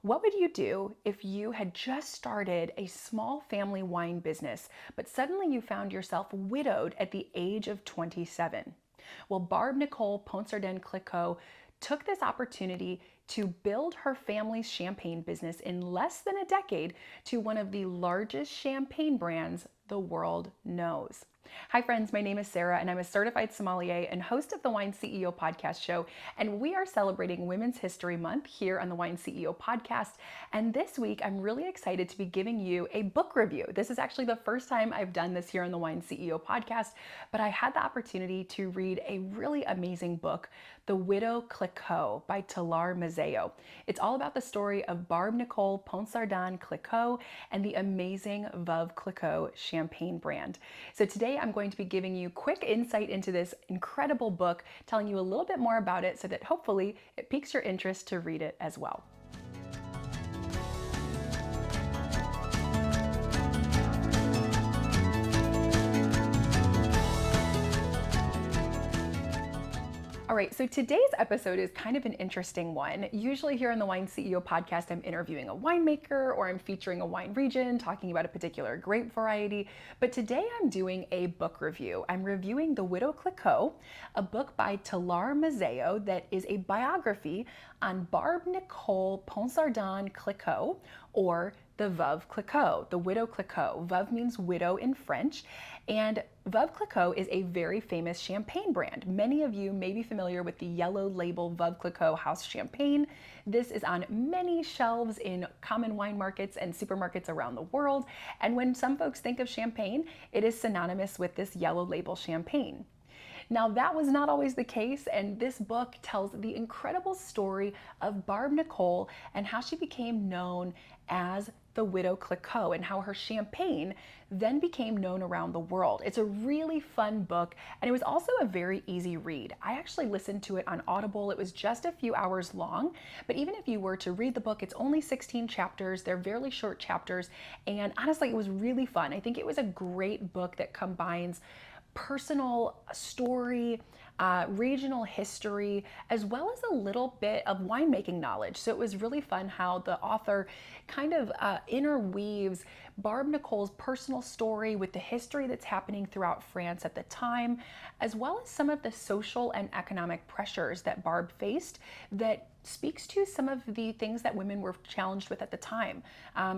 What would you do if you had just started a small family wine business, but suddenly you found yourself widowed at the age of 27? Well, Barbe-Nicole Ponsardin Clicquot took this opportunity to build her family's champagne business in less than a decade to one of the largest champagne brands the world knows. Hi friends, my name is Sarah and I'm a certified sommelier and host of the Wine CEO podcast show. And we are celebrating Women's History Month here on the Wine CEO podcast. And this week, I'm really excited to be giving you a book review. This is actually the first time I've done this here on the Wine CEO podcast, but I had the opportunity to read a really amazing book, The Veuve Clicquot by Tilar Mazzeo. It's all about the story of Barbe-Nicole Ponsardin Clicquot and the amazing Veuve Clicquot champagne brand. So today I'm going to be giving you quick insight into this incredible book, telling you a little bit more about it so that hopefully it piques your interest to read it as well. All right, so today's episode is kind of an interesting one. Usually here on the Wine CEO podcast, I'm interviewing a winemaker or I'm featuring a wine region, talking about a particular grape variety. But today I'm doing a book review. I'm reviewing The Veuve Clicquot, a book by Tilar Mazzeo that is a biography on Barbe-Nicole Ponsardin Clicquot, or the Veuve Clicquot, the Veuve Clicquot. Veuve means widow in French, and Veuve Clicquot is a very famous champagne brand. Many of you may be familiar with the yellow label Veuve Clicquot House Champagne. This is on many shelves in common wine markets and supermarkets around the world. And when some folks think of champagne, it is synonymous with this yellow label champagne. Now, that was not always the case, and this book tells the incredible story of Barbe-Nicole and how she became known as the Veuve Clicquot and how her champagne then became known around the world. It's a really fun book, and it was also a very easy read. I actually listened to it on Audible. It was just a few hours long, but even if you were to read the book, it's only 16 chapters. They're fairly short chapters, and honestly, it was really fun. I think it was a great book that combines personal story, regional history, as well as a little bit of winemaking knowledge. So it was really fun how the author kind of interweaves Barbe-Nicole's personal story with the history that's happening throughout France at the time, as well as some of the social and economic pressures that Barbe faced that speaks to some of the things that women were challenged with at the time.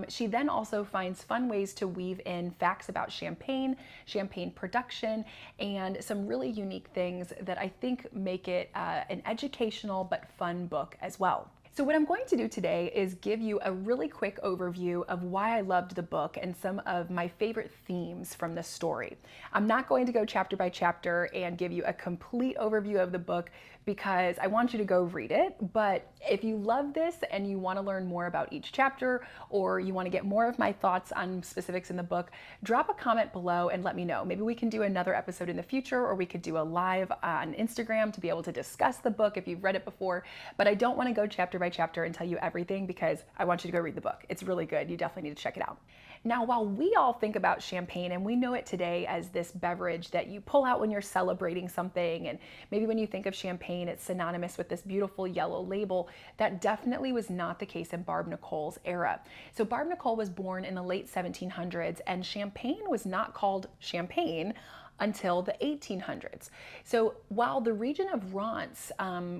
She then also finds fun ways to weave in facts about champagne, champagne production, and some really unique things that I think make it an educational but fun book as well. So what I'm going to do today is give you a really quick overview of why I loved the book and some of my favorite themes from the story. I'm not going to go chapter by chapter and give you a complete overview of the book because I want you to go read it. But if you love this and you want to learn more about each chapter, or you want to get more of my thoughts on specifics in the book, drop a comment below and let me know. Maybe we can do another episode in the future, or we could do a live on Instagram to be able to discuss the book if you've read it before. But I don't want to go chapter by chapter and tell you everything because I want you to go read the book. It's really good. You definitely need to check it out. Now, while we all think about champagne, and we know it today as this beverage that you pull out when you're celebrating something, and maybe when you think of champagne, it's synonymous with this beautiful yellow label, that definitely was not the case in Barbe-Nicole's era. So Barbe-Nicole was born in the late 1700s, and champagne was not called champagne until the 1800s. So while the region of Reims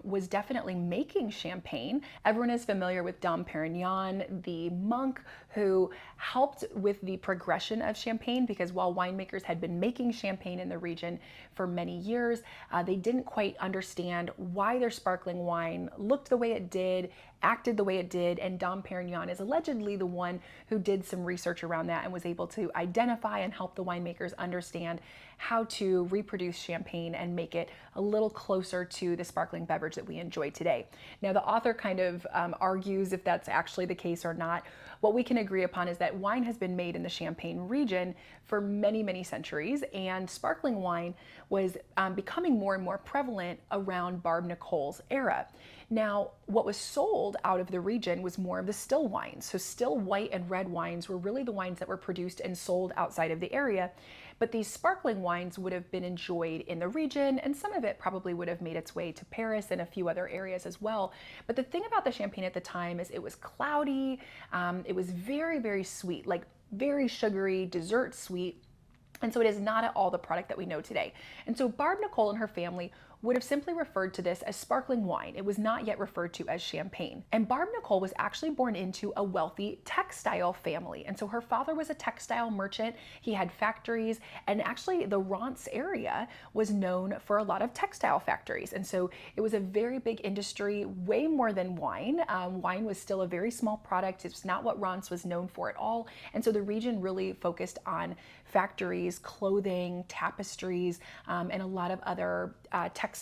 was definitely making champagne, everyone is familiar with Dom Perignon, the monk who helped with the progression of champagne, because while winemakers had been making champagne in the region for many years, they didn't quite understand why their sparkling wine looked the way it did, acted the way it did, and Dom Perignon is allegedly the one who did some research around that and was able to identify and help the winemakers understand how to reproduce champagne and make it a little closer to the sparkling beverage that we enjoy today. Now, the author kind of argues if that's actually the case or not. What we can agree upon is that wine has been made in the Champagne region for many, many centuries, and sparkling wine was becoming more and more prevalent around Barbe-Nicole's era. Now, what was sold out of the region was more of the still wines. So still white and red wines were really the wines that were produced and sold outside of the area. But these sparkling wines would have been enjoyed in the region, and some of it probably would have made its way to Paris and a few other areas as well. But the thing about the champagne at the time is it was cloudy, it was very, very sweet, like very sugary, dessert sweet. And so it is not at all the product that we know today. And so Barbe-Nicole and her family would have simply referred to this as sparkling wine. It was not yet referred to as champagne. And Barbe-Nicole was actually born into a wealthy textile family. And so her father was a textile merchant. He had factories, and actually the Reims area was known for a lot of textile factories. And so it was a very big industry, way more than wine. Wine was still a very small product. It's not what Reims was known for at all. And so the region really focused on factories, clothing, tapestries, and a lot of other textiles.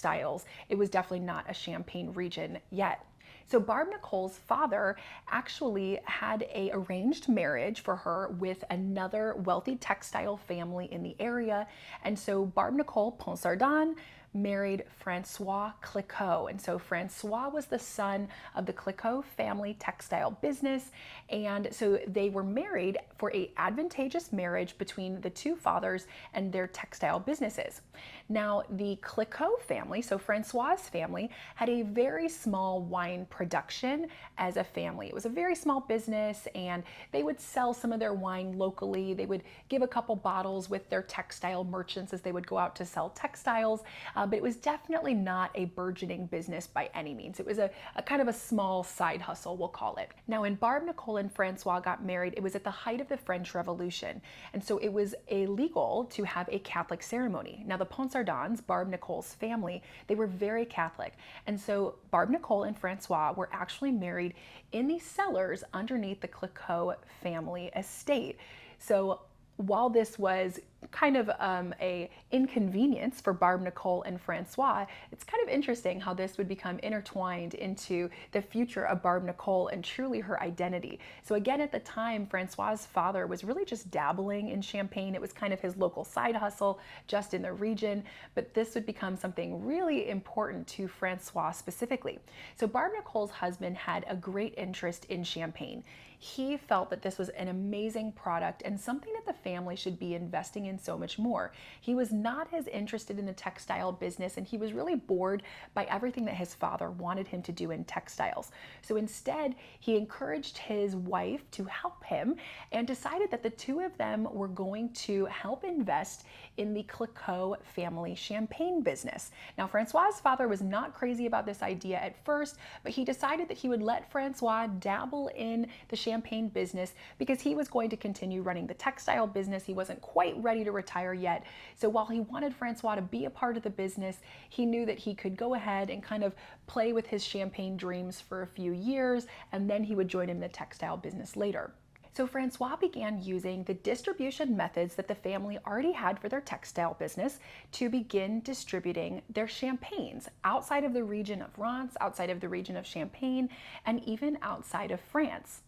It was definitely not a champagne region yet. So Barbe-Nicole's father actually had a arranged marriage for her with another wealthy textile family in the area. And so Barbe-Nicole Ponsardin married Francois Clicquot. And so Francois was the son of the Clicquot family textile business. And so they were married for an advantageous marriage between the two fathers and their textile businesses. Now, the Clicquot family, so Francois's family, had a very small wine production as a family. It was a very small business, and they would sell some of their wine locally. They would give a couple bottles with their textile merchants as they would go out to sell textiles. But it was definitely not a burgeoning business by any means. It was a kind of a small side hustle, we'll call it. Now, when Barbe-Nicole and Francois got married, it was at the height of the French Revolution. And so it was illegal to have a Catholic ceremony. Now, the Ponsardins, Barbe-Nicole's family, they were very Catholic. And so Barbe-Nicole and Francois were actually married in the cellars underneath the Clicquot family estate. So while this was kind of a inconvenience for Barbe-Nicole and Francois, it's kind of interesting how this would become intertwined into the future of Barbe-Nicole and truly her identity. So again, at the time, Francois's father was really just dabbling in champagne. It was kind of his local side hustle just in the region, but this would become something really important to Francois specifically. So Barbe-Nicole's husband had a great interest in champagne. He felt that this was an amazing product and something that the family should be investing in so much more. He was not as interested in the textile business, and he was really bored by everything that his father wanted him to do in textiles. So instead, he encouraged his wife to help him and decided that the two of them were going to help invest in the Clicquot family champagne business. Now, Francois's father was not crazy about this idea at first, but he decided that he would let Francois dabble in the champagne business because he was going to continue running the textile business. He wasn't quite ready to retire yet. So while he wanted Francois to be a part of the business, he knew that he could go ahead and kind of play with his champagne dreams for a few years, and then he would join in the textile business later. So Francois began using the distribution methods that the family already had for their textile business to begin distributing their champagnes outside of the region of Reims, outside of the region of Champagne, and even outside of France.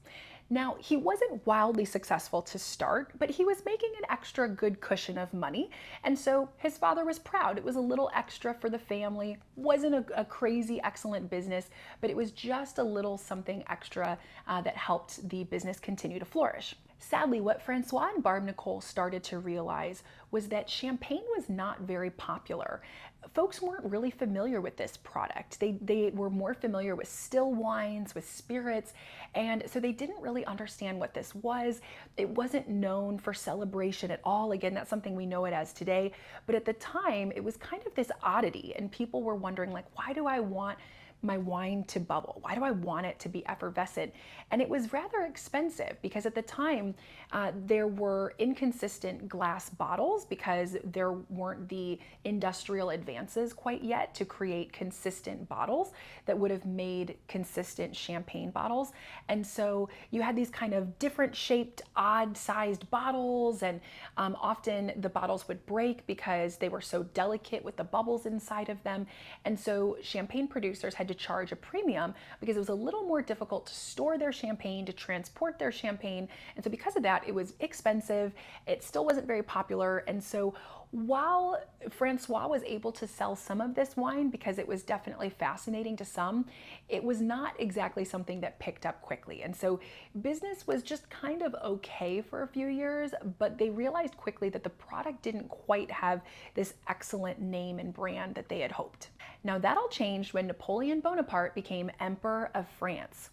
Now, he wasn't wildly successful to start, but he was making an extra good cushion of money, and so his father was proud. It was a little extra for the family. Wasn't a crazy excellent business, but it was just a little something extra that helped the business continue to flourish. Sadly, what Francois and Barbe-Nicole started to realize was that champagne was not very popular. Folks weren't really familiar with this product. They were more familiar with still wines, with spirits, and so they didn't really understand what this was. It wasn't known for celebration at all. Again, that's something we know it as today, but at the time, it was kind of this oddity, and people were wondering, like, why do I want my wine to bubble? Why do I want it to be effervescent? And it was rather expensive because at the time there were inconsistent glass bottles because there weren't the industrial advances quite yet to create consistent bottles that would have made consistent champagne bottles. And so you had these kind of different shaped, odd sized bottles, and often the bottles would break because they were so delicate with the bubbles inside of them. And so champagne producers had to charge a premium because it was a little more difficult to store their champagne, to transport their champagne. And so because of that, it was expensive. It still wasn't very popular. And so While Francois was able to sell some of this wine because it was definitely fascinating to some, it was not exactly something that picked up quickly. And so business was just kind of okay for a few years, but they realized quickly that the product didn't quite have this excellent name and brand that they had hoped. Now, that all changed when Napoleon Bonaparte became Emperor of France.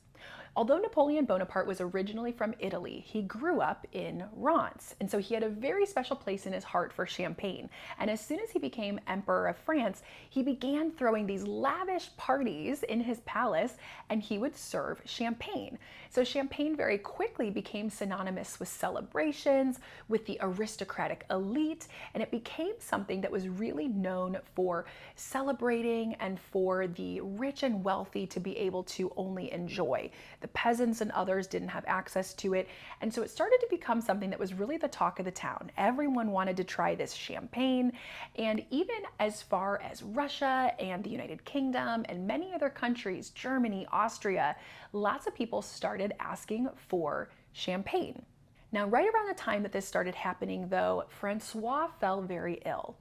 Although Napoleon Bonaparte was originally from Italy, he grew up in Reims, and so he had a very special place in his heart for champagne. And as soon as he became Emperor of France, he began throwing these lavish parties in his palace, and he would serve champagne. So champagne very quickly became synonymous with celebrations, with the aristocratic elite, and it became something that was really known for celebrating and for the rich and wealthy to be able to only enjoy. The peasants and others didn't have access to it. And so it started to become something that was really the talk of the town. Everyone wanted to try this champagne. And even as far as Russia and the United Kingdom and many other countries, Germany, Austria, lots of people started asking for champagne. Now, right around the time that this started happening, though, Francois fell very ill.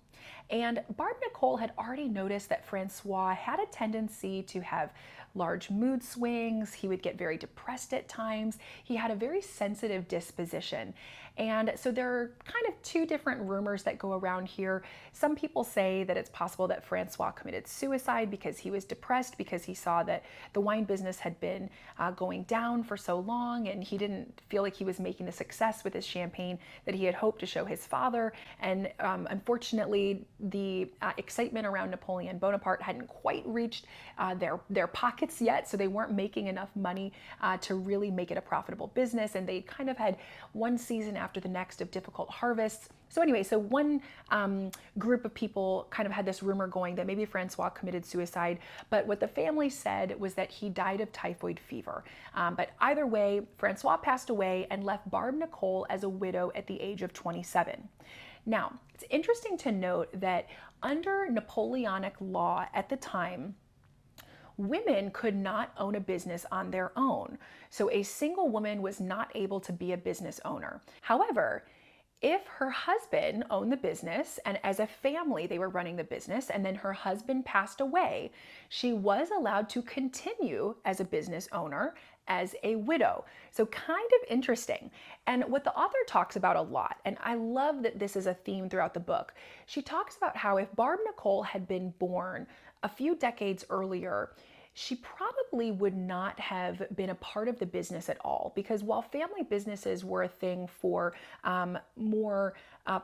And Barbe-Nicole had already noticed that Francois had a tendency to have large mood swings. He would get very depressed at times. He had a very sensitive disposition. And so there are kind of two different rumors that go around here. Some people say that it's possible that Francois committed suicide because he was depressed, because he saw that the wine business had been going down for so long and he didn't feel like he was making the success with his champagne that he had hoped to show his father. And unfortunately, the excitement around Napoleon Bonaparte hadn't quite reached their pockets yet, so they weren't making enough money to really make it a profitable business, and they kind of had one season after the next of difficult harvests. So anyway, so one group of people kind of had this rumor going that maybe Francois committed suicide, but what the family said was that he died of typhoid fever. But either way, Francois passed away and left Barbe-Nicole as a widow at the age of 27. Now, it's interesting to note that under Napoleonic law at the time, women could not own a business on their own. So a single woman was not able to be a business owner. However, if her husband owned the business and as a family they were running the business and then her husband passed away, she was allowed to continue as a business owner as a widow. So kind of interesting. And what the author talks about a lot, and I love that this is a theme throughout the book, she talks about how if Barbe-Nicole had been born a few decades earlier, she probably would not have been a part of the business at all, because while family businesses were a thing for more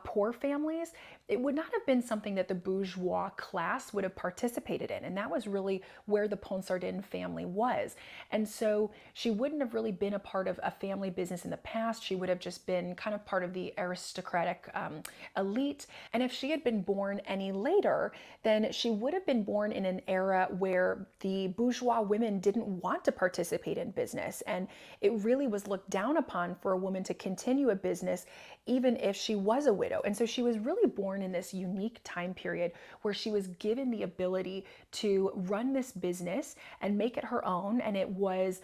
poor families, it would not have been something that the bourgeois class would have participated in. And that was really where the Ponsardin family was. And so she wouldn't have really been a part of a family business in the past. She would have just been kind of part of the aristocratic elite. And if she had been born any later, then she would have been born in an era where the bourgeois women didn't want to participate in business. And it really was looked down upon for a woman to continue a business even if she was a widow. And so she was really born in this unique time period where she was given the ability to run this business and make it her own. And it was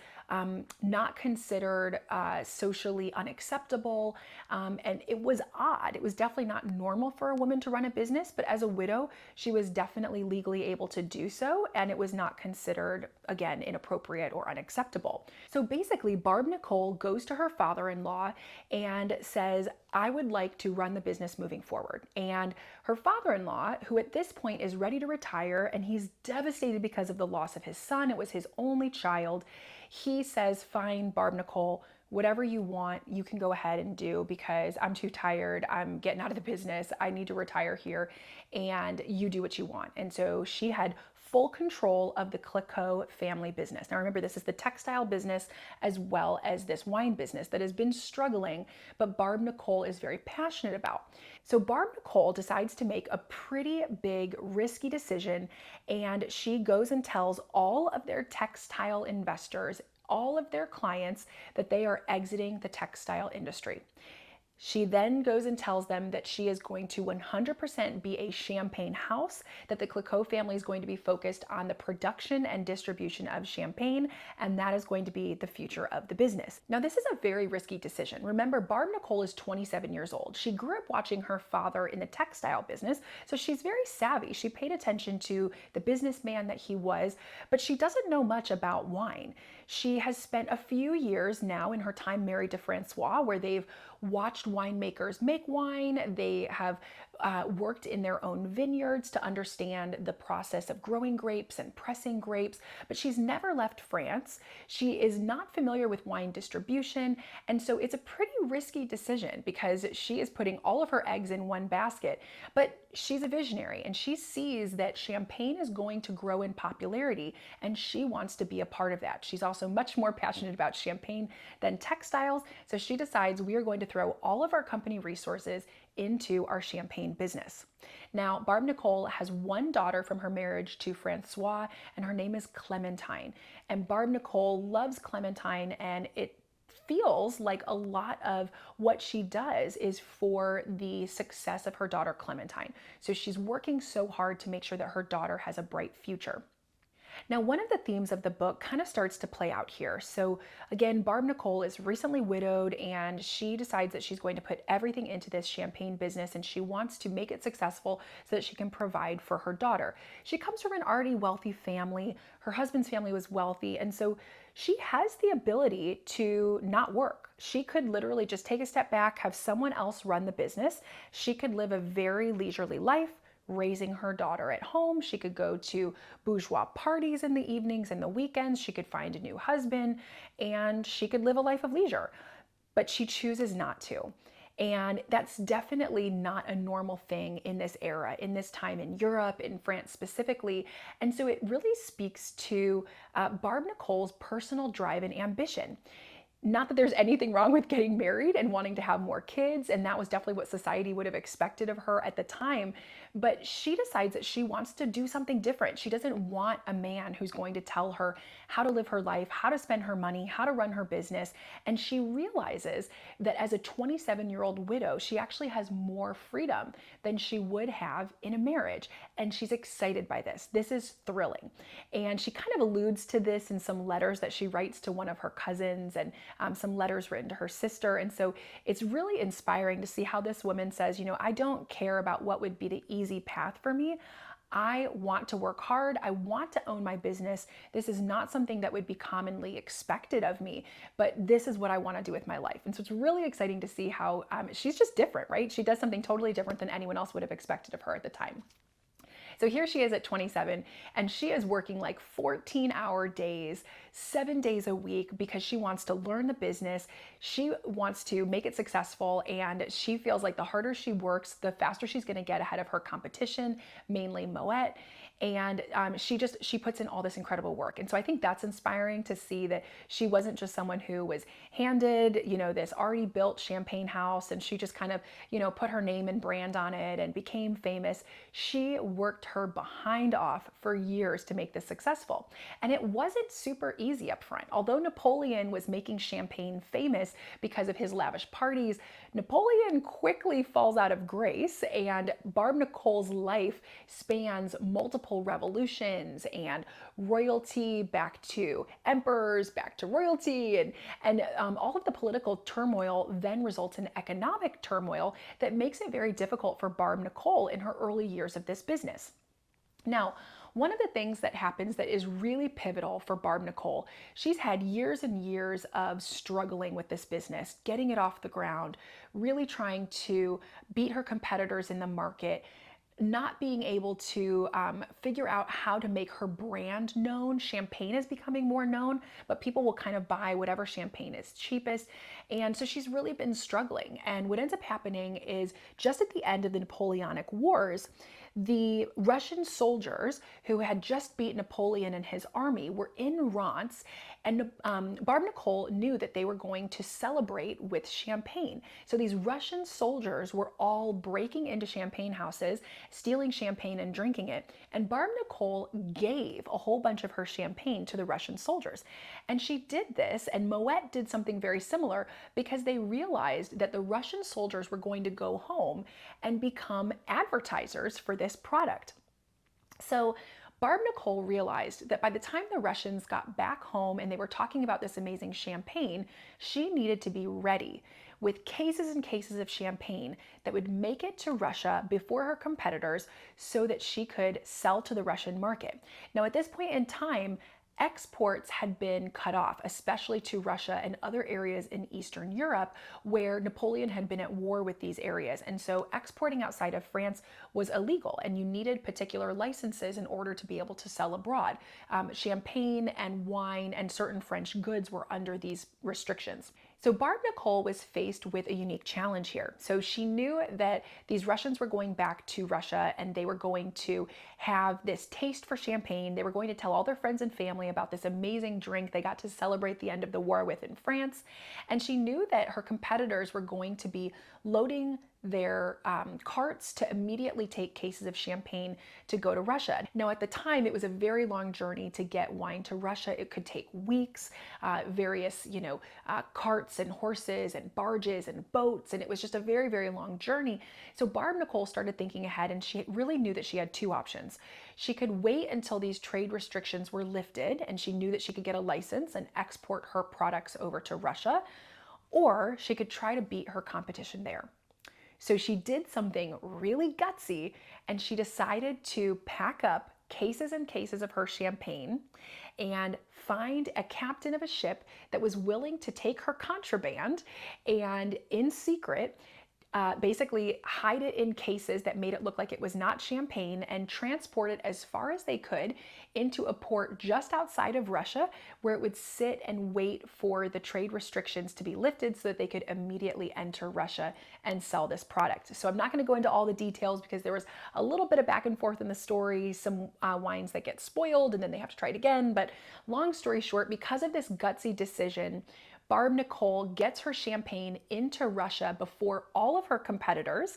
not considered socially unacceptable. And it was odd. It was definitely not normal for a woman to run a business, but as a widow, she was definitely legally able to do so. And it was not considered, again, inappropriate or unacceptable. So basically, Barbe-Nicole goes to her father-in-law and says, I would like to run the business moving forward. And her father-in-law, who at this point is ready to retire, and he's devastated because of the loss of his son, it was his only child, he says, fine, Barbe-Nicole, whatever you want, you can go ahead and do, because I'm too tired. I'm getting out of the business. I need to retire here, and you do what you want. And so she had full control of the Clicquot family business. Now remember, this is the textile business as well as this wine business that has been struggling, but Barbe-Nicole is very passionate about. So Barbe-Nicole decides to make a pretty big, risky decision, and she goes and tells all of their textile investors, all of their clients, that they are exiting the textile industry. She then goes and tells them that she is going to 100% be a champagne house, that the Clicquot family is going to be focused on the production and distribution of champagne, and that is going to be the future of the business. Now, this is a very risky decision. Remember, Barbe-Nicole is 27 years old. She grew up watching her father in the textile business, so she's very savvy. She paid attention to the businessman that he was, but she doesn't know much about wine. She has spent a few years now in her time married to Francois, where they've watched winemakers make wine. They have worked in their own vineyards to understand the process of growing grapes and pressing grapes, but she's never left France. She is not familiar with wine distribution, and so it's a pretty risky decision because she is putting all of her eggs in one basket. But she's a visionary and she sees that champagne is going to grow in popularity and she wants to be a part of that. She's also much more passionate about champagne than textiles, so she decides we are going to throw all of our company resources into our champagne business. Now, Barbe-Nicole has one daughter from her marriage to Francois, and her name is Clementine. And Barbe-Nicole loves Clementine, and it feels like a lot of what she does is for the success of her daughter Clementine. So she's working so hard to make sure that her daughter has a bright future. Now, one of the themes of the book kind of starts to play out here. So again, Barbe-Nicole is recently widowed and she decides that she's going to put everything into this champagne business and she wants to make it successful so that she can provide for her daughter. She comes from an already wealthy family. Her husband's family was wealthy, and so she has the ability to not work. She could literally just take a step back, have someone else run the business. She could live a very leisurely life, raising her daughter at home. She could go to bourgeois parties in the evenings and the weekends. She could find a new husband and she could live a life of leisure, but she chooses not to. And that's definitely not a normal thing in this era, in this time in Europe, in France specifically. And so it really speaks to Barbe-Nicole's personal drive and ambition. Not that there's anything wrong with getting married and wanting to have more kids, and that was definitely what society would have expected of her at the time, but she decides that she wants to do something different. She doesn't want a man who's going to tell her how to live her life, how to spend her money, how to run her business, and she realizes that as a 27-year-old widow, she actually has more freedom than she would have in a marriage, and she's excited by this. This is thrilling, and she kind of alludes to this in some letters that she writes to one of her cousins and some letters written to her sister. And so it's really inspiring to see how this woman says, you know, I don't care about what would be the easy path for me. I want to work hard. I want to own my business. This is not something that would be commonly expected of me, but this is what I want to do with my life. And so it's really exciting to see how she's just different, right? She does something totally different than anyone else would have expected of her at the time. So here she is at 27, and she is working like 14-hour days, 7 days a week, because she wants to learn the business. She wants to make it successful, and she feels like the harder she works, the faster she's going to get ahead of her competition, mainly Moet. And she puts in all this incredible work. And so I think that's inspiring to see that she wasn't just someone who was handed, you know, this already built champagne house and she just kind of, you know, put her name and brand on it and became famous. She worked her behind off for years to make this successful. And it wasn't super easy up front. Although Napoleon was making champagne famous because of his lavish parties, Napoleon quickly falls out of grace, and Barbe-Nicole's life spans multiple revolutions and royalty back to emperors, back to royalty, and all of the political turmoil then results in economic turmoil that makes it very difficult for Barbe-Nicole in her early years of this business. Now, one of the things that happens that is really pivotal for Barbe-Nicole, she's had years and years of struggling with this business, getting it off the ground, really trying to beat her competitors in the market, not being able to figure out how to make her brand known. Champagne is becoming more known, but people will kind of buy whatever champagne is cheapest. And so she's really been struggling. And what ends up happening is just at the end of the Napoleonic Wars, The Russian soldiers who had just beat Napoleon and his army were in Reims, and Barbe-Nicole knew that they were going to celebrate with champagne. So these Russian soldiers were all breaking into champagne houses, stealing champagne and drinking it. And Barbe-Nicole gave a whole bunch of her champagne to the Russian soldiers. And she did this, and Moet did something very similar, because they realized that the Russian soldiers were going to go home and become advertisers for this product. So Barbe-Nicole realized that by the time the Russians got back home and they were talking about this amazing champagne, she needed to be ready with cases and cases of champagne that would make it to Russia before her competitors so that she could sell to the Russian market. Now, at this point in time, exports had been cut off, especially to Russia and other areas in Eastern Europe where Napoleon had been at war with these areas. And so exporting outside of France was illegal, and you needed particular licenses in order to be able to sell abroad. Champagne and wine and certain French goods were under these restrictions. So Barbe-Nicole was faced with a unique challenge here. So she knew that these Russians were going back to Russia and they were going to have this taste for champagne. They were going to tell all their friends and family about this amazing drink they got to celebrate the end of the war with in France. And she knew that her competitors were going to be loading their carts to immediately take cases of champagne to go to Russia. Now, at the time, it was a very long journey to get wine to Russia. It could take weeks, various, carts and horses and barges and boats, and it was just a very, very long journey. So Barbe-Nicole started thinking ahead, and she really knew that she had two options. She could wait until these trade restrictions were lifted, and she knew that she could get a license and export her products over to Russia, or she could try to beat her competition there. So she did something really gutsy, and she decided to pack up cases and cases of her champagne and find a captain of a ship that was willing to take her contraband and in secret basically hide it in cases that made it look like it was not champagne and transport it as far as they could into a port just outside of Russia, where it would sit and wait for the trade restrictions to be lifted so that they could immediately enter Russia and sell this product. So I'm not going to go into all the details because there was a little bit of back and forth in the story, some wines that get spoiled and then they have to try it again. But long story short, because of this gutsy decision, Barbe-Nicole gets her champagne into Russia before all of her competitors,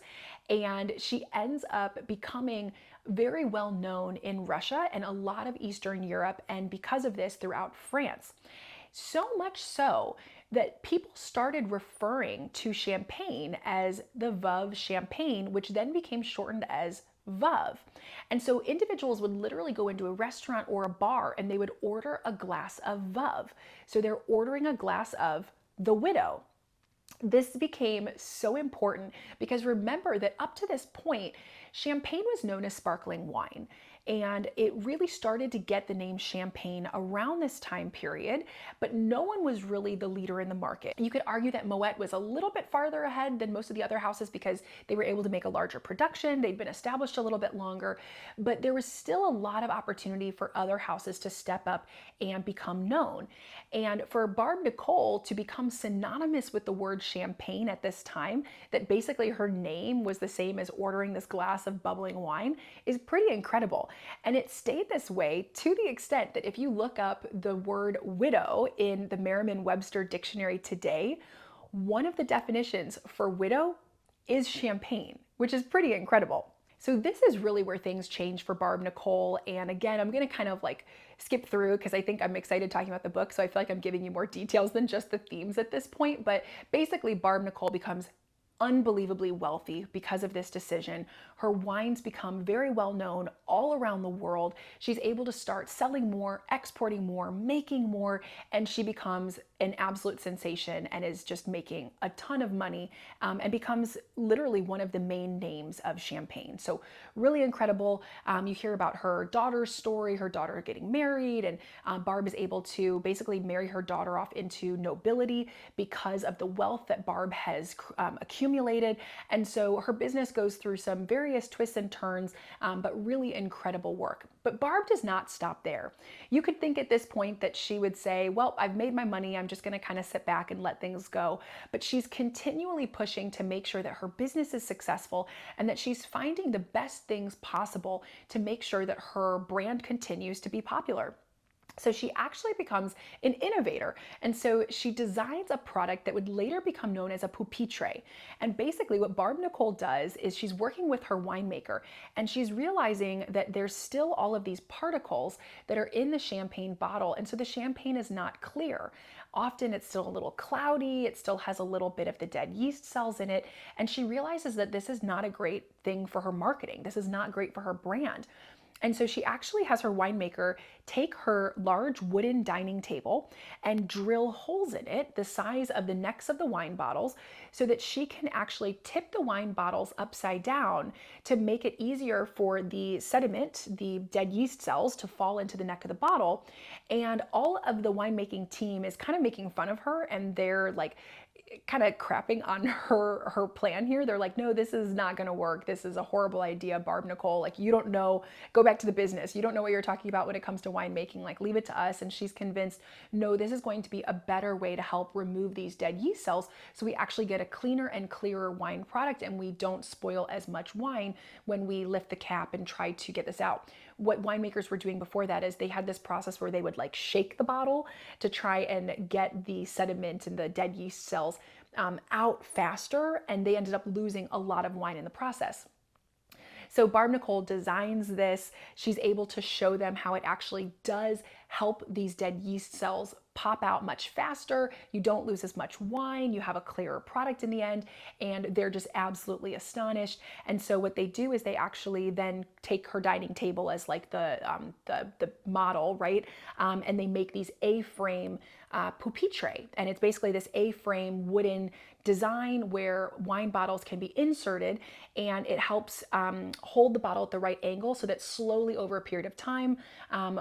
and she ends up becoming very well known in Russia and a lot of Eastern Europe, and because of this, throughout France. So much so that people started referring to champagne as the Veuve champagne, which then became shortened as Veuve. And so individuals would literally go into a restaurant or a bar and they would order a glass of Veuve. So they're ordering a glass of the widow. This became so important because remember that up to this point, champagne was known as sparkling wine. And it really started to get the name champagne around this time period, but no one was really the leader in the market. You could argue that Moet was a little bit farther ahead than most of the other houses because they were able to make a larger production. They'd been established a little bit longer, but there was still a lot of opportunity for other houses to step up and become known. And for Barbe-Nicole to become synonymous with the word champagne at this time, that basically her name was the same as ordering this glass of bubbling wine, is pretty incredible. And it stayed this way to the extent that if you look up the word widow in the Merriam-Webster dictionary today, one of the definitions for widow is champagne, which is pretty incredible. So this is really where things change for Barbe-Nicole. And again, I'm going to kind of skip through because I think I'm excited talking about the book. So I feel like I'm giving you more details than just the themes at this point. But basically, Barbe-Nicole becomes unbelievably wealthy because of this decision. Her wines become very well known all around the world. She's able to start selling more, exporting more, making more, and she becomes an absolute sensation and is just making a ton of money and becomes literally one of the main names of champagne. So really incredible. You hear about her daughter's story, her daughter getting married, and Barb is able to basically marry her daughter off into nobility because of the wealth that Barb has accumulated. And so her business goes through some various twists and turns, but really incredible work. But Barb does not stop there. You could think at this point that she would say, well, I've made my money, I'm I'm just gonna kind of sit back and let things go. But she's continually pushing to make sure that her business is successful and that she's finding the best things possible to make sure that her brand continues to be popular. So she actually becomes an innovator. And so she designs a product that would later become known as a pupitre. And basically what Barbe-Nicole does is she's working with her winemaker and she's realizing that there's still all of these particles that are in the champagne bottle. And so the champagne is not clear. Often it's still a little cloudy, it still has a little bit of the dead yeast cells in it. And she realizes that this is not a great thing for her marketing. This is not great for her brand. And so she actually has her winemaker take her large wooden dining table and drill holes in it the size of the necks of the wine bottles so that she can actually tip the wine bottles upside down to make it easier for the sediment, the dead yeast cells, to fall into the neck of the bottle. And all of the winemaking team is kind of making fun of her, and they're like, kind of crapping on her plan here. They're like, no, this is not going to work. This is a horrible idea, Barbe-Nicole. Like, you don't know, go back to the business. You don't know what you're talking about when it comes to winemaking. Like, leave it to us. And she's convinced, no, this is going to be a better way to help remove these dead yeast cells so we actually get a cleaner and clearer wine product and we don't spoil as much wine when we lift the cap and try to get this out. What winemakers were doing before that is they had this process where they would like shake the bottle to try and get the sediment and the dead yeast cells out faster, and they ended up losing a lot of wine in the process. So Barbe-Nicole designs this. She's able to show them how it actually does help these dead yeast cells pop out much faster. You don't lose as much wine. You have a clearer product in the end, and they're just absolutely astonished. And so what they do is they actually then take her dining table as like the model, right? And they make these A-frame pupitre, and it's basically this A-frame wooden design where wine bottles can be inserted, and it helps hold the bottle at the right angle so that slowly over a period of time,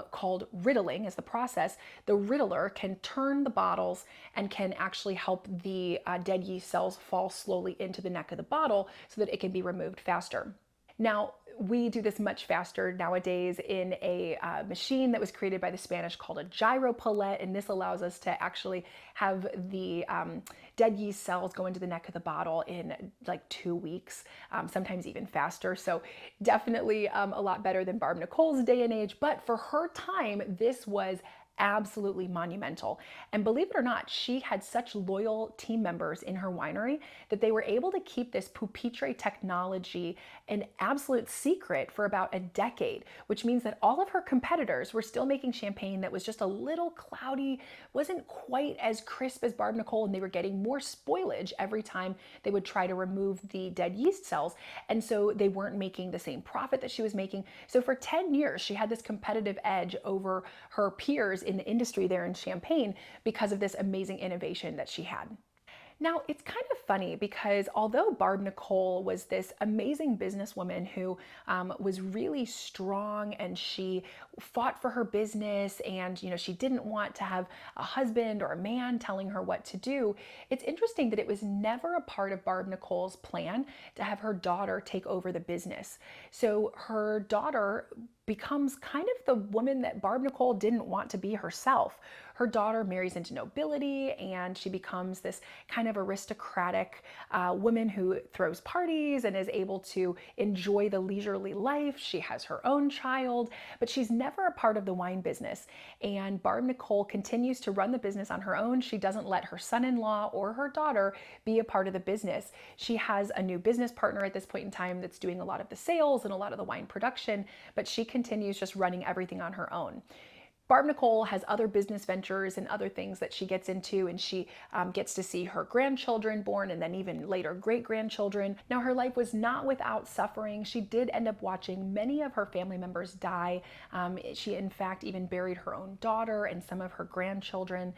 called riddling is the process, the riddler can turn the bottles and can actually help the dead yeast cells fall slowly into the neck of the bottle so that it can be removed faster. Now, we do this much faster nowadays in a machine that was created by the Spanish called a gyropalette, and this allows us to actually have the dead yeast cells go into the neck of the bottle in like 2 weeks, sometimes even faster. So definitely a lot better than Barbe-Nicole's day and age, but for her time, this was absolutely monumental. And believe it or not, she had such loyal team members in her winery that they were able to keep this pupitre technology an absolute secret for about a decade, which means that all of her competitors were still making champagne that was just a little cloudy, wasn't quite as crisp as Barbe-Nicole, and they were getting more spoilage every time they would try to remove the dead yeast cells. And so they weren't making the same profit that she was making. So for 10 years, she had this competitive edge over her peers in the industry there in Champagne because of this amazing innovation that she had. Now, it's kind of funny because although Barbe-Nicole was this amazing businesswoman who was really strong and she fought for her business, and she didn't want to have a husband or a man telling her what to do, it's interesting that it was never a part of Barbe-Nicole's plan to have her daughter take over the business. So her daughter becomes kind of the woman that Barbe-Nicole didn't want to be herself. Her daughter marries into nobility, and she becomes this kind of aristocratic woman who throws parties and is able to enjoy the leisurely life. She has her own child, but she's never a part of the wine business. And Barbe-Nicole continues to run the business on her own. She doesn't let her son-in-law or her daughter be a part of the business. She has a new business partner at this point in time that's doing a lot of the sales and a lot of the wine production, but she continues just running everything on her own. Barbe-Nicole has other business ventures and other things that she gets into, and she gets to see her grandchildren born and then even later great-grandchildren. Now, her life was not without suffering. She did end up watching many of her family members die. She, in fact, even buried her own daughter and some of her grandchildren.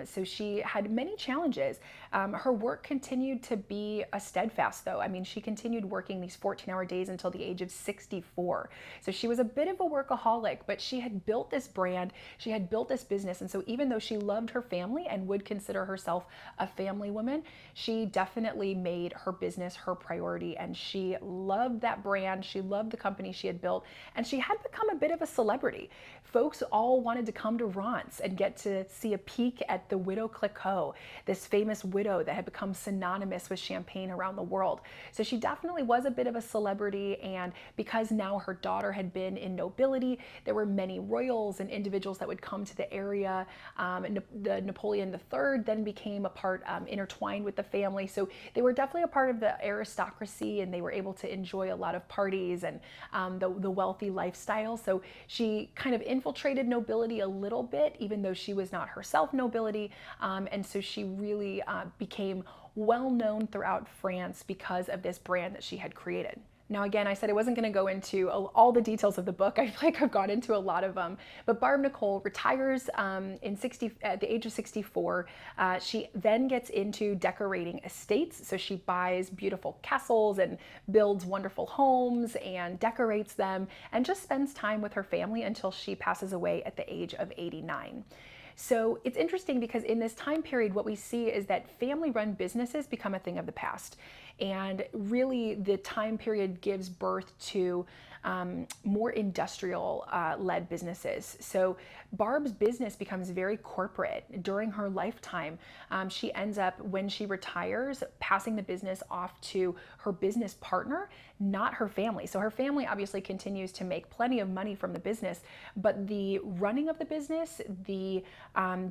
So she had many challenges. Her work continued to be a steadfast, though. I mean, she continued working these 14-hour days until the age of 64. So she was a bit of a workaholic, but she had built this brand and she had built this business. And so even though she loved her family and would consider herself a family woman, she definitely made her business her priority, and she loved that brand. She loved the company she had built, and she had become a bit of a celebrity. Folks all wanted to come to Reims and get to see a peek at the Widow Clicquot, this famous widow that had become synonymous with champagne around the world. So she definitely was a bit of a celebrity, and because now her daughter had been in nobility, there were many royals and individuals that would come to the area. The Napoleon III then became a part, intertwined with the family. So they were definitely a part of the aristocracy, and they were able to enjoy a lot of parties and the wealthy lifestyle. So she kind of infiltrated nobility a little bit, even though she was not herself nobility. And so she really became well known throughout France because of this brand that she had created. Now, again, I said I wasn't going to go into all the details of the book. I feel like I've gone into a lot of them. But Barbe-Nicole retires at the age of 64. She then gets into decorating estates. So she buys beautiful castles and builds wonderful homes and decorates them and just spends time with her family until she passes away at the age of 89. So it's interesting because in this time period, what we see is that family-run businesses become a thing of the past. And really, the time period gives birth to more industrial-led businesses. So Barb's business becomes very corporate during her lifetime. She ends up, when she retires, passing the business off to her business partner, not her family. So her family obviously continues to make plenty of money from the business, but the running of the business, the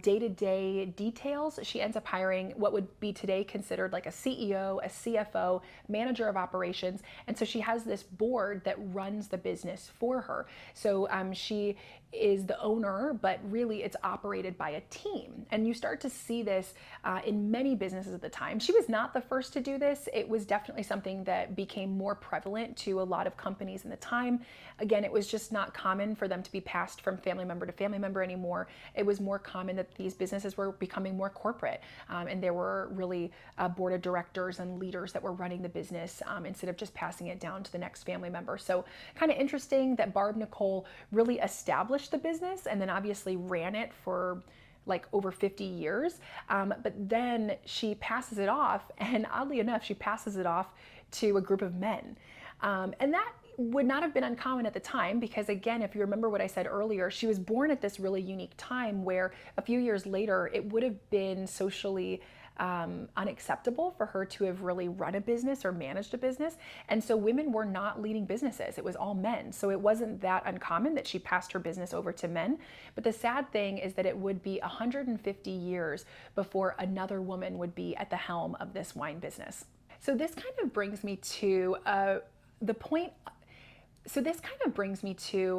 day-to-day details, she ends up hiring what would be today considered like a CEO, a CFO, manager of operations. And so she has this board that runs the business for her. So she is the owner, but really it's operated by a team. And you start to see this in many businesses at the time. She was not the first to do this. It was definitely something that became more prevalent to a lot of companies in the time. Again, it was just not common for them to be passed from family member to family member anymore. It was more common that these businesses were becoming more corporate, and there were really a board of directors and leaders that were running the business instead of just passing it down to the next family member. So kind of interesting that Barbe-Nicole really established the business and then obviously ran it for like over 50 years. But then she passes it off, and oddly enough, she passes it off to a group of men. And that would not have been uncommon at the time because, again, if you remember what I said earlier, she was born at this really unique time where a few years later, it would have been socially unacceptable for her to have really run a business or managed a business. And so women were not leading businesses. It was all men. So it wasn't that uncommon that she passed her business over to men. But the sad thing is that it would be 150 years before another woman would be at the helm of this wine business. So this kind of brings me to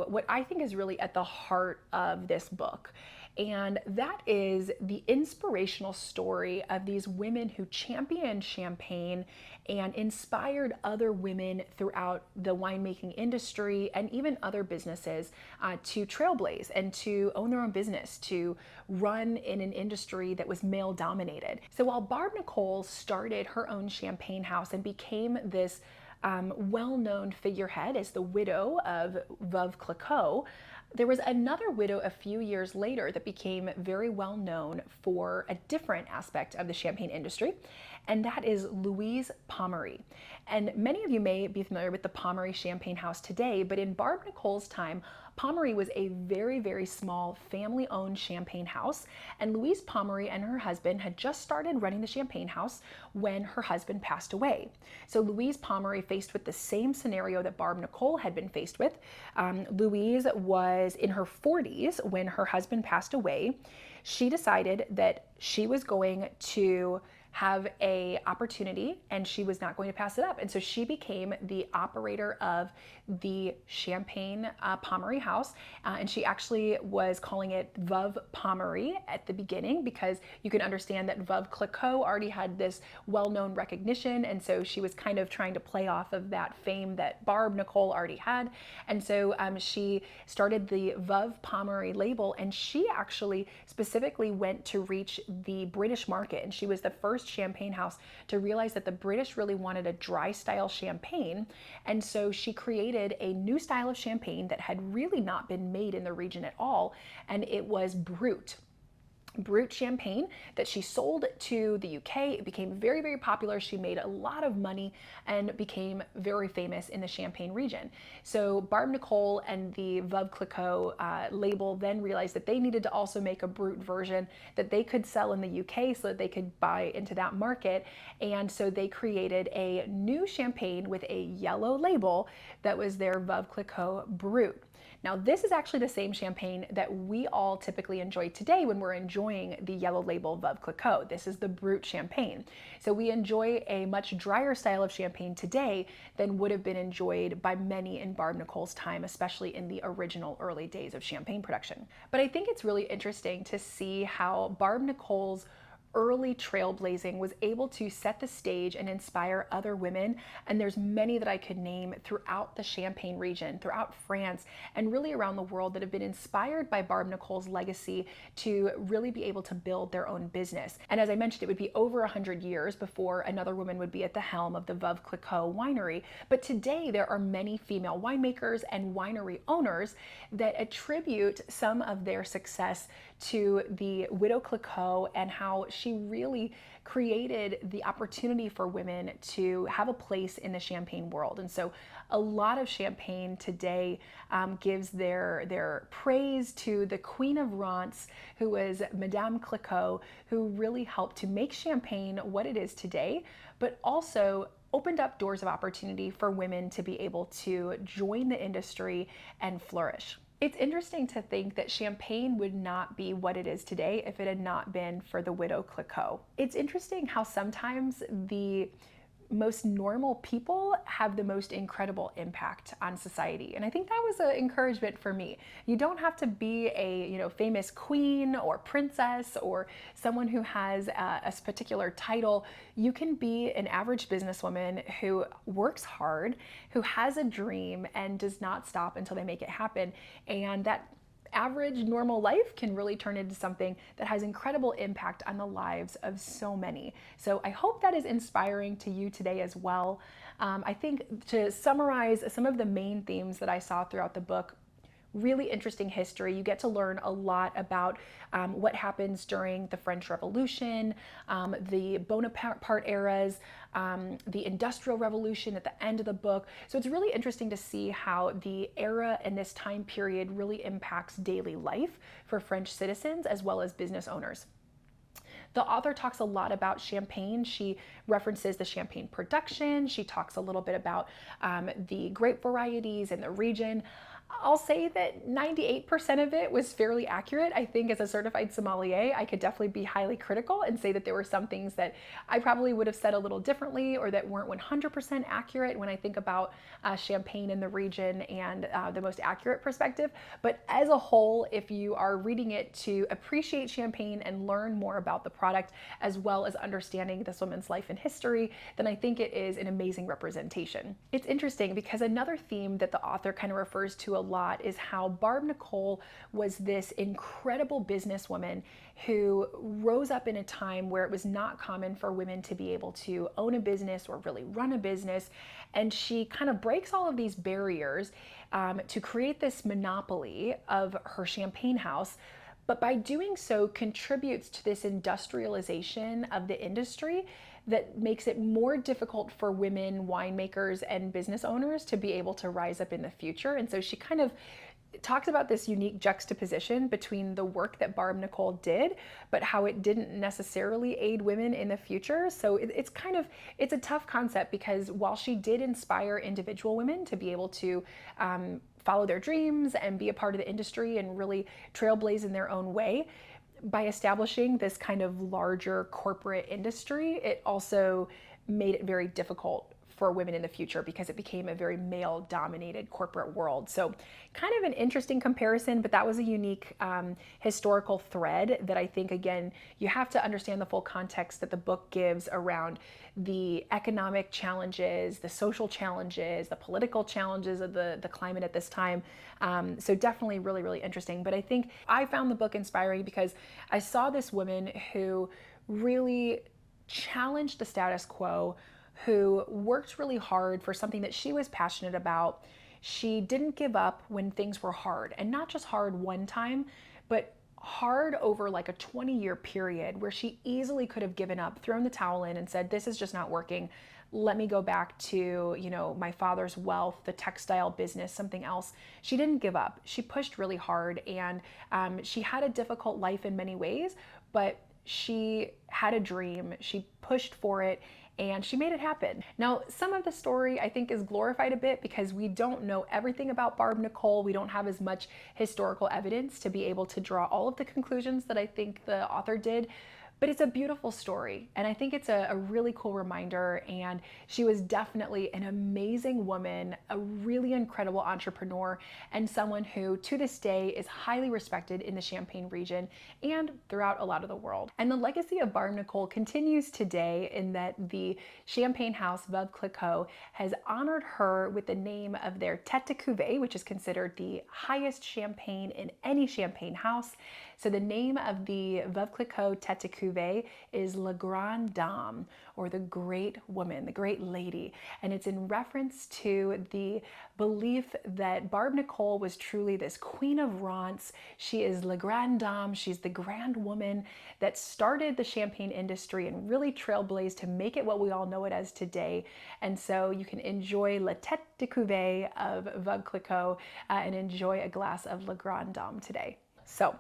what I think is really at the heart of this book. And that is the inspirational story of these women who championed champagne and inspired other women throughout the winemaking industry and even other businesses to trailblaze and to own their own business, to run in an industry that was male dominated. So while Barbe-Nicole started her own champagne house and became this well-known figurehead as the widow of Veuve Clicquot, there was another widow a few years later that became very well known for a different aspect of the champagne industry, and that is Louise Pommery. And many of you may be familiar with the Pommery Champagne House today, but in Barbe-Nicole's time, Pommery was a very, very small family-owned champagne house, and Louise Pommery and her husband had just started running the champagne house when her husband passed away. So Louise Pommery faced with the same scenario that Barbe-Nicole had been faced with. Louise was in her 40s when her husband passed away. She decided that she was going to have a opportunity and she was not going to pass it up. And so she became the operator of the Champagne Pommery House. And she actually was calling it Veuve Pommery at the beginning because you can understand that Veuve Clicquot already had this well-known recognition. And so she was kind of trying to play off of that fame that Barbe-Nicole already had. And so she started the Veuve Pommery label, and she actually specifically went to reach the British market. And she was the first first champagne house to realize that the British really wanted a dry style champagne. And so she created a new style of champagne that had really not been made in the region at all. And it was Brut champagne that she sold to the UK. It became very, very popular. She made a lot of money and became very famous in the Champagne region. So Barbe-Nicole and the Veuve Clicquot label then realized that they needed to also make a Brut version that they could sell in the UK so that they could buy into that market. And so they created a new champagne with a yellow label that was their Veuve Clicquot Brut. Now, this is actually the same champagne that we all typically enjoy today when we're enjoying the yellow label Veuve Clicquot. This is the Brut champagne. So we enjoy a much drier style of champagne today than would have been enjoyed by many in Barbe-Nicole's time, especially in the original early days of champagne production. But I think it's really interesting to see how Barbe-Nicole's early trailblazing was able to set the stage and inspire other women. And there's many that I could name throughout the Champagne region, throughout France, and really around the world that have been inspired by Barbe-Nicole's legacy to really be able to build their own business. And as I mentioned, it would be over 100 years before another woman would be at the helm of the Veuve Clicquot winery. But today there are many female winemakers and winery owners that attribute some of their success to the widow Clicquot and how she really created the opportunity for women to have a place in the champagne world. And so a lot of champagne today gives their praise to the Queen of Reims, who was Madame Clicquot, who really helped to make champagne what it is today, but also opened up doors of opportunity for women to be able to join the industry and flourish. It's interesting to think that champagne would not be what it is today if it had not been for the widow Clicquot. It's interesting how sometimes the most normal people have the most incredible impact on society. And I think that was an encouragement for me. You don't have to be a famous queen or princess or someone who has a particular title. You can be an average businesswoman who works hard, who has a dream and does not stop until they make it happen. And that average normal life can really turn into something that has incredible impact on the lives of so many. So I hope that is inspiring to you today as well. I think to summarize some of the main themes that I saw throughout the book: really interesting history. You get to learn a lot about what happens during the French Revolution, the Bonaparte eras, the Industrial Revolution at the end of the book. So it's really interesting to see how the era and this time period really impacts daily life for French citizens as well as business owners. The author talks a lot about champagne. She references the champagne production. She talks a little bit about the grape varieties in the region. I'll say that 98% of it was fairly accurate. I think as a certified sommelier, I could definitely be highly critical and say that there were some things that I probably would have said a little differently or that weren't 100% accurate when I think about champagne in the region and the most accurate perspective. But as a whole, if you are reading it to appreciate champagne and learn more about the product as well as understanding this woman's life and history, then I think it is an amazing representation. It's interesting because another theme that the author kind of refers to a lot is how Barbe-Nicole was this incredible businesswoman who rose up in a time where it was not common for women to be able to own a business or really run a business. And she kind of breaks all of these barriers to create this monopoly of her champagne house, but by doing so contributes to this industrialization of the industry that makes it more difficult for women winemakers and business owners to be able to rise up in the future. And so she kind of talks about this unique juxtaposition between the work that Barbe-Nicole did, but how it didn't necessarily aid women in the future. So it's a tough concept because while she did inspire individual women to be able to follow their dreams and be a part of the industry and really trailblaze in their own way, by establishing this kind of larger corporate industry, it also made it very difficult for women in the future because it became a very male-dominated corporate world. So kind of an interesting comparison, but that was a unique historical thread that I think, again, you have to understand the full context that the book gives around the economic challenges, the social challenges, the political challenges of the climate at this time. So definitely really, really interesting. But I think I found the book inspiring because I saw this woman who really challenged the status quo, who worked really hard for something that she was passionate about. She didn't give up when things were hard, and not just hard one time, but hard over like a 20-year period where she easily could have given up, thrown the towel in and said, this is just not working. Let me go back to, my father's wealth, the textile business, something else. She didn't give up. She pushed really hard, and she had a difficult life in many ways, but she had a dream. She pushed for it, and she made it happen. Now, some of the story I think is glorified a bit because we don't know everything about Barbe-Nicole. We don't have as much historical evidence to be able to draw all of the conclusions that I think the author did. But it's a beautiful story, and I think it's a really cool reminder, and she was definitely an amazing woman, a really incredible entrepreneur, and someone who to this day is highly respected in the Champagne region and throughout a lot of the world. And the legacy of Barbe-Nicole continues today in that the Champagne House, Veuve Clicquot, has honored her with the name of their Tête de Cuvée, which is considered the highest champagne in any champagne house. So the name of the Veuve Clicquot Tête de Cuvée is La Grande Dame, or the great woman, the great lady. And it's in reference to the belief that Barbe-Nicole was truly this queen of romance. She is La Grande Dame. She's the grand woman that started the champagne industry and really trailblazed to make it what we all know it as today. And so you can enjoy La Tête de Cuvée of Veuve Clicquot and enjoy a glass of La Grande Dame today. So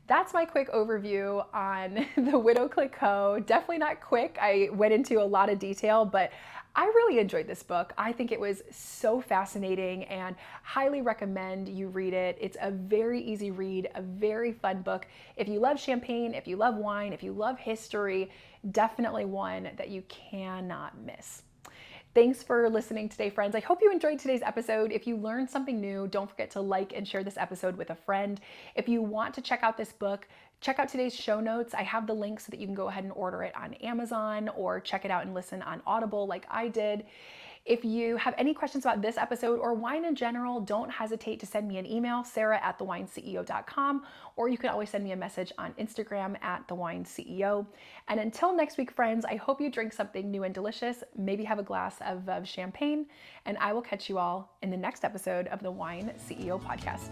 that's my quick overview on the Widow Clicquot. Definitely not quick. I went into a lot of detail, but I really enjoyed this book. I think it was so fascinating and highly recommend you read it. It's a very easy read, a very fun book. If you love champagne, if you love wine, if you love history, definitely one that you cannot miss. Thanks for listening today, friends. I hope you enjoyed today's episode. If you learned something new, don't forget to like and share this episode with a friend. If you want to check out this book, check out today's show notes. I have the link so that you can go ahead and order it on Amazon or check it out and listen on Audible like I did. If you have any questions about this episode or wine in general, don't hesitate to send me an email, sarah@thewineceo.com, or you can always send me a message on Instagram @thewineceo. And until next week, friends, I hope you drink something new and delicious, maybe have a glass of champagne, and I will catch you all in the next episode of the Wine CEO podcast.